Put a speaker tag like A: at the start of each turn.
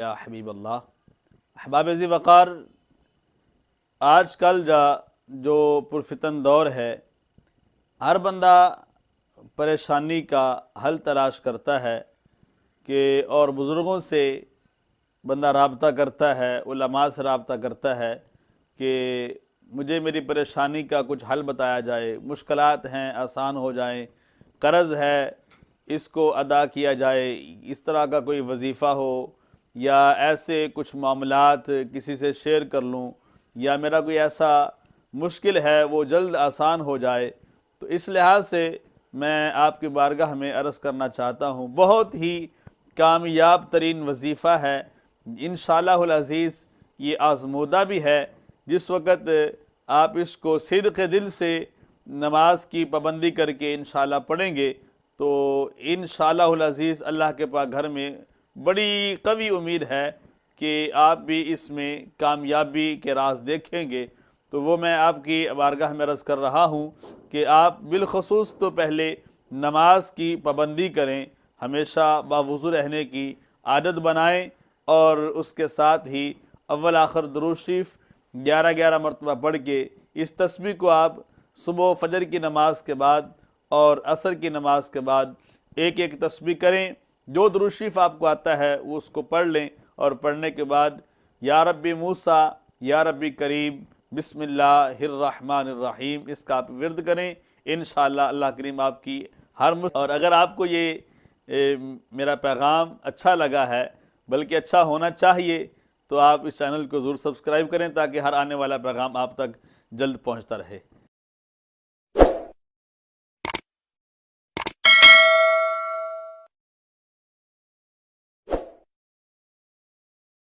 A: یا حبیب اللہ، احباب ذی وقار، آج کل جو پرفتن دور ہے، ہر بندہ پریشانی کا حل تلاش کرتا ہے اور بزرگوں سے بندہ رابطہ کرتا ہے، علماء سے رابطہ کرتا ہے کہ مجھے میری پریشانی کا کچھ حل بتایا جائے، مشکلات ہیں آسان ہو جائیں، قرض ہے اس کو ادا کیا جائے، اس طرح کا کوئی وظیفہ ہو یا ایسے کچھ معاملات کسی سے شیئر کر لوں، یا میرا کوئی ایسا مشکل ہے وہ جلد آسان ہو جائے۔ تو اس لحاظ سے میں آپ کی بارگاہ میں عرض کرنا چاہتا ہوں، بہت ہی کامیاب ترین وظیفہ ہے، انشاءاللہ العزیز یہ آزمودہ بھی ہے۔ جس وقت آپ اس کو صدق دل سے نماز کی پابندی کر کے انشاءاللہ پڑھیں گے تو انشاءاللہ العزیز اللہ کے پاک گھر میں بڑی قوی امید ہے کہ آپ بھی اس میں کامیابی کے راز دیکھیں گے۔ تو وہ میں آپ کی بارگاہ میں عرض کر رہا ہوں کہ آپ بالخصوص تو پہلے نماز کی پابندی کریں، ہمیشہ باوضو رہنے کی عادت بنائیں، اور اس کے ساتھ ہی اول آخر درود شریف 11 مرتبہ پڑھ کے اس تسبیح کو آپ صبح و فجر کی نماز کے بعد اور عصر کی نماز کے بعد ایک ایک تسبیح کریں۔ جو درود شریف آپ کو آتا ہے وہ اس کو پڑھ لیں، اور پڑھنے کے بعد یا ربی موسیٰ یا ربی کریم بسم اللہ الرحمن الرحیم اس کا آپ ورد کریں، انشاءاللہ اللہ کریم آپ کی اور اگر آپ کو یہ میرا پیغام اچھا لگا ہے، بلکہ اچھا ہونا چاہیے، تو آپ اس چینل کو ضرور سبسکرائب کریں تاکہ ہر آنے والا پیغام آپ تک جلد پہنچتا رہے۔